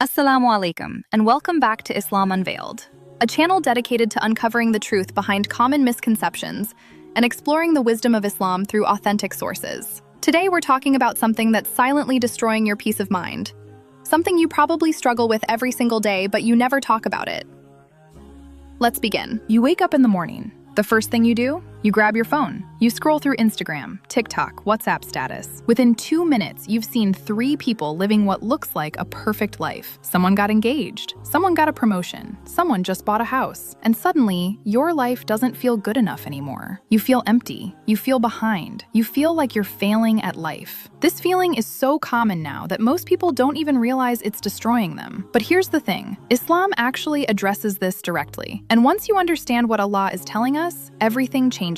Assalamu alaikum, and welcome back to Islam Unveiled, a channel dedicated to uncovering the truth behind common misconceptions and exploring the wisdom of Islam through authentic sources. Today we're talking about something that's silently destroying your peace of mind, something you probably struggle with every single day, but you never talk about it. Let's begin. You wake up in the morning. The first thing you do? You grab your phone. You scroll through Instagram, TikTok, WhatsApp status. Within 2 minutes, you've seen 3 people living what looks like a perfect life. Someone got engaged, someone got a promotion, someone just bought a house, and suddenly, your life doesn't feel good enough anymore. You feel empty, you feel behind, you feel like you're failing at life. This feeling is so common now that most people don't even realize it's destroying them. But here's the thing, Islam actually addresses this directly. And once you understand what Allah is telling us, everything changes.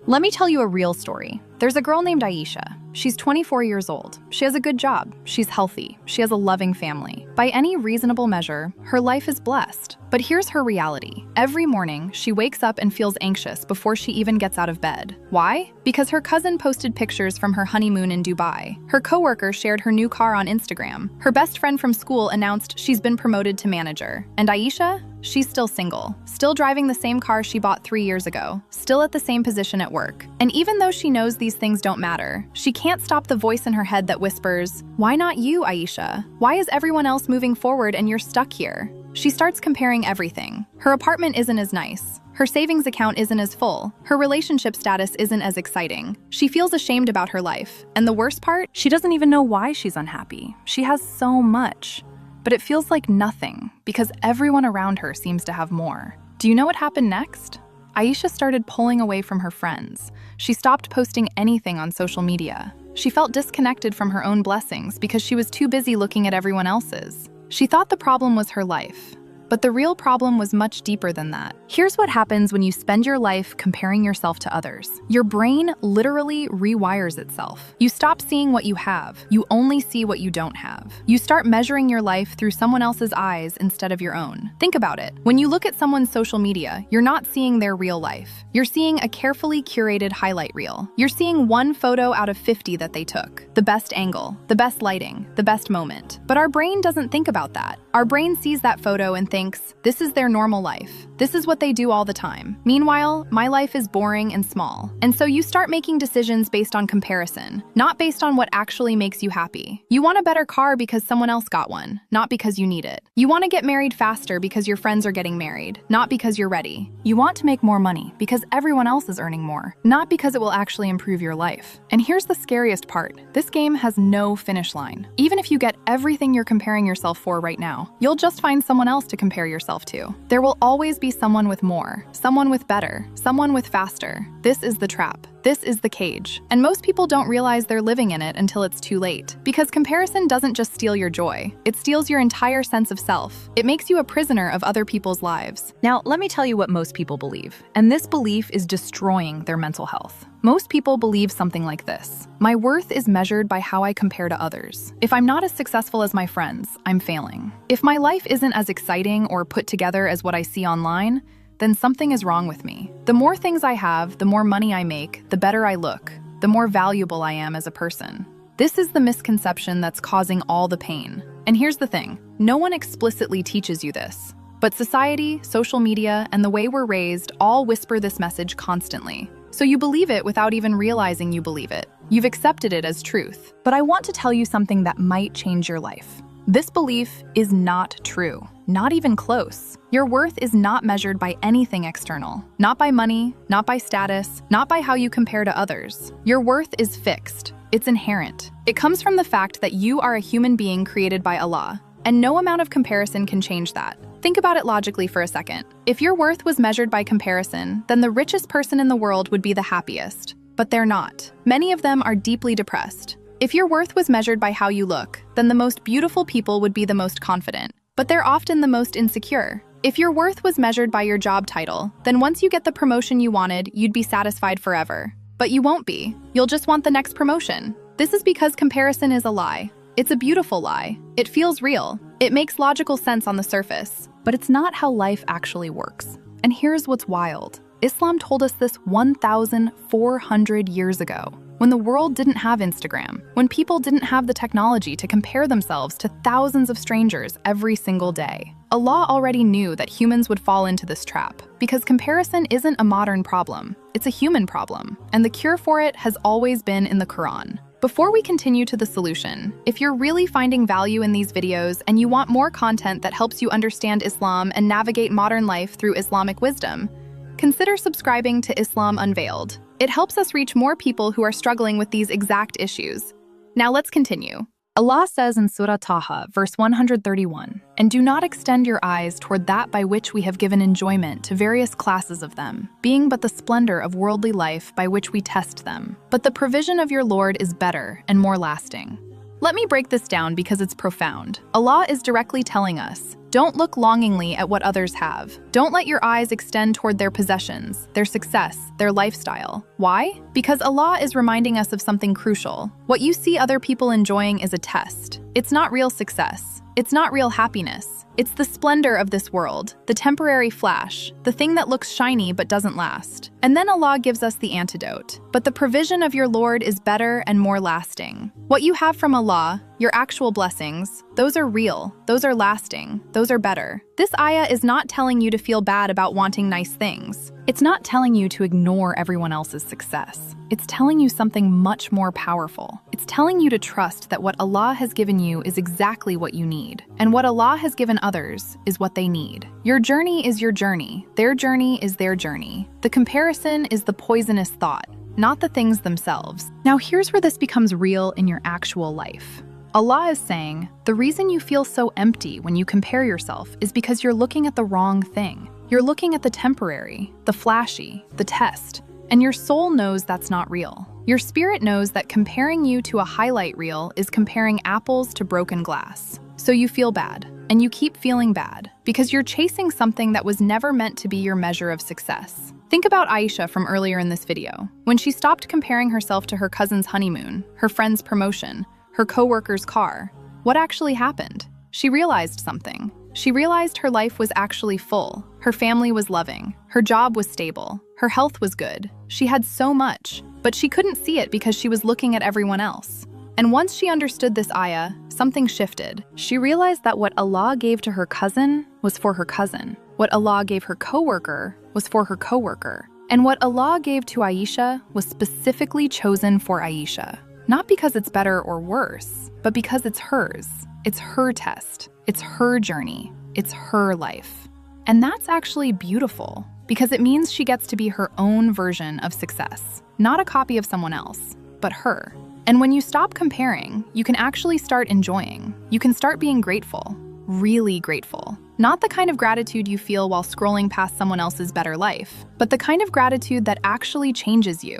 Let me tell you a real story. There's a girl named Aisha. She's 24 years old. She has a good job. She's healthy. She has a loving family. By any reasonable measure, her life is blessed. But here's her reality. Every morning, she wakes up and feels anxious before she even gets out of bed. Why? Because her cousin posted pictures from her honeymoon in Dubai. Her coworker shared her new car on Instagram. Her best friend from school announced she's been promoted to manager. And Aisha? She's still single, still driving the same car she bought 3 years ago, still at the same position at work. And even though she knows these things don't matter, she can't stop the voice in her head that whispers, "Why not you, Aisha? Why is everyone else moving forward and you're stuck here?" She starts comparing everything. Her apartment isn't as nice. Her savings account isn't as full. Her relationship status isn't as exciting. She feels ashamed about her life. And the worst part, she doesn't even know why she's unhappy. She has so much. But it feels like nothing, because everyone around her seems to have more. Do you know what happened next? Aisha started pulling away from her friends. She stopped posting anything on social media. She felt disconnected from her own blessings because she was too busy looking at everyone else's. She thought the problem was her life. But the real problem was much deeper than that. Here's what happens when you spend your life comparing yourself to others. Your brain literally rewires itself. You stop seeing what you have. You only see what you don't have. You start measuring your life through someone else's eyes instead of your own. Think about it. When you look at someone's social media, you're not seeing their real life. You're seeing a carefully curated highlight reel. You're seeing one photo out of 50 that they took. The best angle, the best lighting, the best moment. But our brain doesn't think about that. Our brain sees that photo and thinks, this is their normal life. This is what they do all the time. Meanwhile, my life is boring and small. And so you start making decisions based on comparison, not based on what actually makes you happy. You want a better car because someone else got one, not because you need it. You want to get married faster because your friends are getting married, not because you're ready. You want to make more money because everyone else is earning more, not because it will actually improve your life. And here's the scariest part. This game has no finish line. Even if you get everything you're comparing yourself for right now, you'll just find someone else to compare yourself to. There will always be someone with more, someone with better, someone with faster. This is the trap. This is the cage. And most people don't realize they're living in it until it's too late. Because comparison doesn't just steal your joy. It steals your entire sense of self. It makes you a prisoner of other people's lives. Now, let me tell you what most people believe. And this belief is destroying their mental health. Most people believe something like this. My worth is measured by how I compare to others. If I'm not as successful as my friends, I'm failing. If my life isn't as exciting or put together as what I see online, then something is wrong with me. The more things I have, the more money I make, the better I look, the more valuable I am as a person. This is the misconception that's causing all the pain. And here's the thing, no one explicitly teaches you this. But society, social media, and the way we're raised all whisper this message constantly. So you believe it without even realizing you believe it. You've accepted it as truth. But I want to tell you something that might change your life. This belief is not true, not even close. Your worth is not measured by anything external, not by money, not by status, not by how you compare to others. Your worth is fixed. It's inherent. It comes from the fact that you are a human being created by Allah, and no amount of comparison can change that. Think about it logically for a second. If your worth was measured by comparison, then the richest person in the world would be the happiest. But they're not. Many of them are deeply depressed. If your worth was measured by how you look, then the most beautiful people would be the most confident. But they're often the most insecure. If your worth was measured by your job title, then once you get the promotion you wanted, you'd be satisfied forever. But you won't be. You'll just want the next promotion. This is because comparison is a lie. It's a beautiful lie. It feels real. It makes logical sense on the surface. But it's not how life actually works. And here's what's wild. Islam told us this 1,400 years ago. when the world didn't have Instagram, when people didn't have the technology to compare themselves to thousands of strangers every single day. Allah already knew that humans would fall into this trap, because comparison isn't a modern problem, it's a human problem, and the cure for it has always been in the Quran. Before we continue to the solution, if you're really finding value in these videos and you want more content that helps you understand Islam and navigate modern life through Islamic wisdom, consider subscribing to Islam Unveiled. It helps us reach more people who are struggling with these exact issues. Now let's continue. Allah says in Surah Taha, verse 131, "And do not extend your eyes toward that by which we have given enjoyment to various classes of them, being but the splendor of worldly life by which we test them. But the provision of your Lord is better and more lasting." Let me break this down because it's profound. Allah is directly telling us, don't look longingly at what others have. Don't let your eyes extend toward their possessions, their success, their lifestyle. Why? Because Allah is reminding us of something crucial. What you see other people enjoying is a test. It's not real success. It's not real happiness. It's the splendor of this world, the temporary flash, the thing that looks shiny but doesn't last. And then Allah gives us the antidote. But the provision of your Lord is better and more lasting. What you have from Allah, your actual blessings, those are real, those are lasting, those are better. This ayah is not telling you to feel bad about wanting nice things. It's not telling you to ignore everyone else's success. It's telling you something much more powerful. It's telling you to trust that what Allah has given you is exactly what you need, and what Allah has given others is what they need. Your journey is your journey. Their journey is their journey. The comparison is the poisonous thought, not the things themselves. Now here's where this becomes real in your actual life. Allah is saying, the reason you feel so empty when you compare yourself is because you're looking at the wrong thing. You're looking at the temporary, the flashy, the test, and your soul knows that's not real. Your spirit knows that comparing you to a highlight reel is comparing apples to broken glass. So you feel bad, and you keep feeling bad, because you're chasing something that was never meant to be your measure of success. Think about Aisha from earlier in this video. When she stopped comparing herself to her cousin's honeymoon, her friend's promotion, her coworker's car, what actually happened? She realized something. She realized her life was actually full. Her family was loving. Her job was stable. Her health was good. She had so much, but she couldn't see it because she was looking at everyone else. And once she understood this ayah, something shifted. She realized that what Allah gave to her cousin was for her cousin. What Allah gave her coworker was for her coworker. And what Allah gave to Aisha was specifically chosen for Aisha. Not because it's better or worse, but because it's hers. It's her test. It's her journey. It's her life. And that's actually beautiful, because it means she gets to be her own version of success. Not a copy of someone else, but her. And when you stop comparing, you can actually start enjoying. You can start being grateful. Really grateful. Not the kind of gratitude you feel while scrolling past someone else's better life, but the kind of gratitude that actually changes you.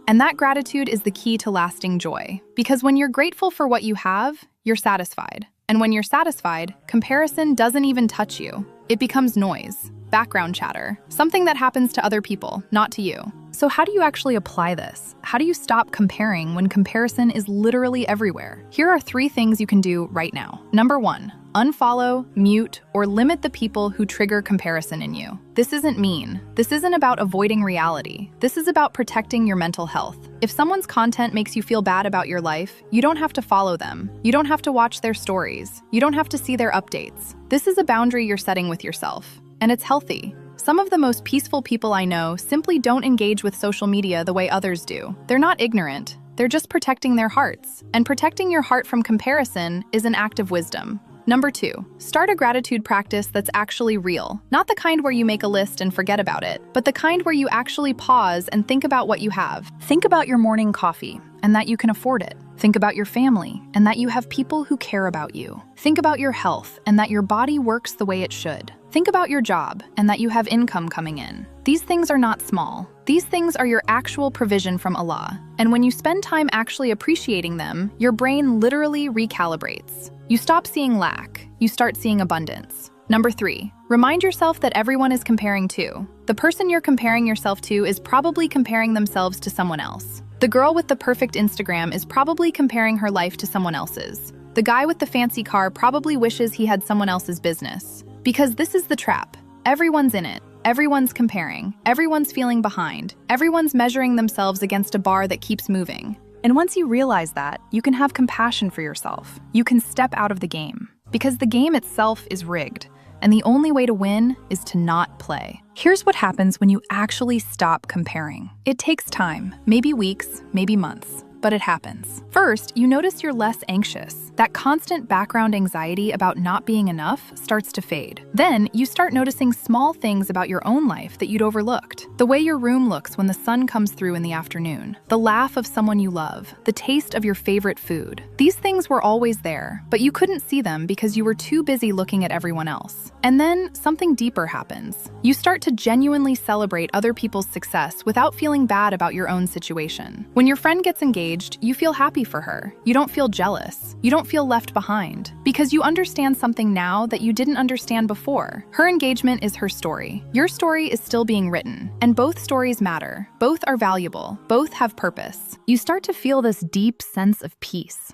And that gratitude is the key to lasting joy. Because when you're grateful for what you have, you're satisfied. And when you're satisfied, comparison doesn't even touch you. It becomes noise, background chatter, something that happens to other people, not to you. So how do you actually apply this? How do you stop comparing when comparison is literally everywhere? Here are 3 things you can do right now. Number 1, unfollow, mute, or limit the people who trigger comparison in you. This isn't mean. This isn't about avoiding reality. This is about protecting your mental health. If someone's content makes you feel bad about your life, you don't have to follow them. You don't have to watch their stories. You don't have to see their updates. This is a boundary you're setting with yourself, and it's healthy. Some of the most peaceful people I know simply don't engage with social media the way others do. They're not ignorant. They're just protecting their hearts. And protecting your heart from comparison is an act of wisdom. Number 2, start a gratitude practice that's actually real. Not the kind where you make a list and forget about it, but the kind where you actually pause and think about what you have. Think about your morning coffee and that you can afford it. Think about your family and that you have people who care about you. Think about your health and that your body works the way it should. Think about your job and that you have income coming in. These things are not small. These things are your actual provision from Allah. And when you spend time actually appreciating them, your brain literally recalibrates. You stop seeing lack. You start seeing abundance. Number 3, remind yourself that everyone is comparing too. The person you're comparing yourself to is probably comparing themselves to someone else. The girl with the perfect Instagram is probably comparing her life to someone else's. The guy with the fancy car probably wishes he had someone else's business. Because this is the trap. Everyone's in it. Everyone's comparing. Everyone's feeling behind. Everyone's measuring themselves against a bar that keeps moving. And once you realize that, you can have compassion for yourself. You can step out of the game. Because the game itself is rigged, and the only way to win is to not play. Here's what happens when you actually stop comparing. It takes time, maybe weeks, maybe months, but it happens. First, you notice you're less anxious. That constant background anxiety about not being enough starts to fade. Then, you start noticing small things about your own life that you'd overlooked. The way your room looks when the sun comes through in the afternoon, the laugh of someone you love, the taste of your favorite food. These things were always there, but you couldn't see them because you were too busy looking at everyone else. And then, something deeper happens. You start to genuinely celebrate other people's success without feeling bad about your own situation. When your friend gets engaged, you feel happy for her. You don't feel jealous. You don't feel left behind. Because you understand something now that you didn't understand before. Her engagement is her story. Your story is still being written. And both stories matter. Both are valuable. Both have purpose. You start to feel this deep sense of peace.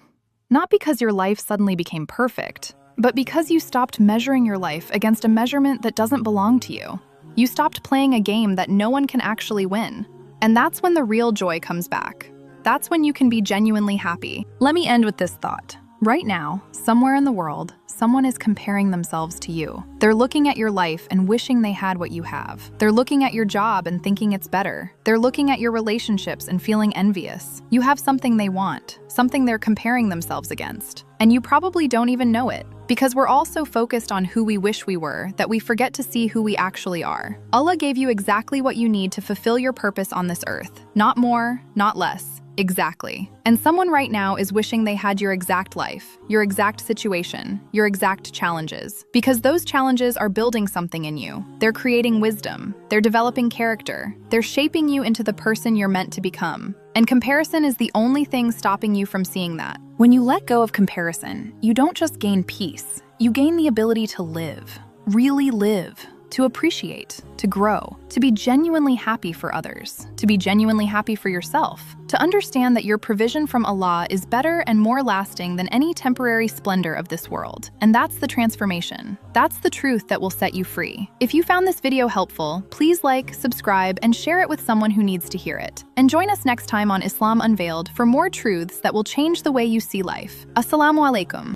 Not because your life suddenly became perfect, but because you stopped measuring your life against a measurement that doesn't belong to you. You stopped playing a game that no one can actually win. And that's when the real joy comes back. That's when you can be genuinely happy. Let me end with this thought. Right now, somewhere in the world, someone is comparing themselves to you. They're looking at your life and wishing they had what you have. They're looking at your job and thinking it's better. They're looking at your relationships and feeling envious. You have something they want, something they're comparing themselves against. And you probably don't even know it. Because we're all so focused on who we wish we were that we forget to see who we actually are. Allah gave you exactly what you need to fulfill your purpose on this earth. Not more, not less. Exactly. And someone right now is wishing they had your exact life, your exact situation, your exact challenges. Because those challenges are building something in you. They're creating wisdom. They're developing character. They're shaping you into the person you're meant to become. And comparison is the only thing stopping you from seeing that. When you let go of comparison, you don't just gain peace. You gain the ability to live. Really live. To appreciate, to grow, to be genuinely happy for others, to be genuinely happy for yourself, to understand that your provision from Allah is better and more lasting than any temporary splendor of this world. And that's the transformation. That's the truth that will set you free. If you found this video helpful, please like, subscribe, and share it with someone who needs to hear it. And join us next time on Islam Unveiled for more truths that will change the way you see life. Assalamu alaikum.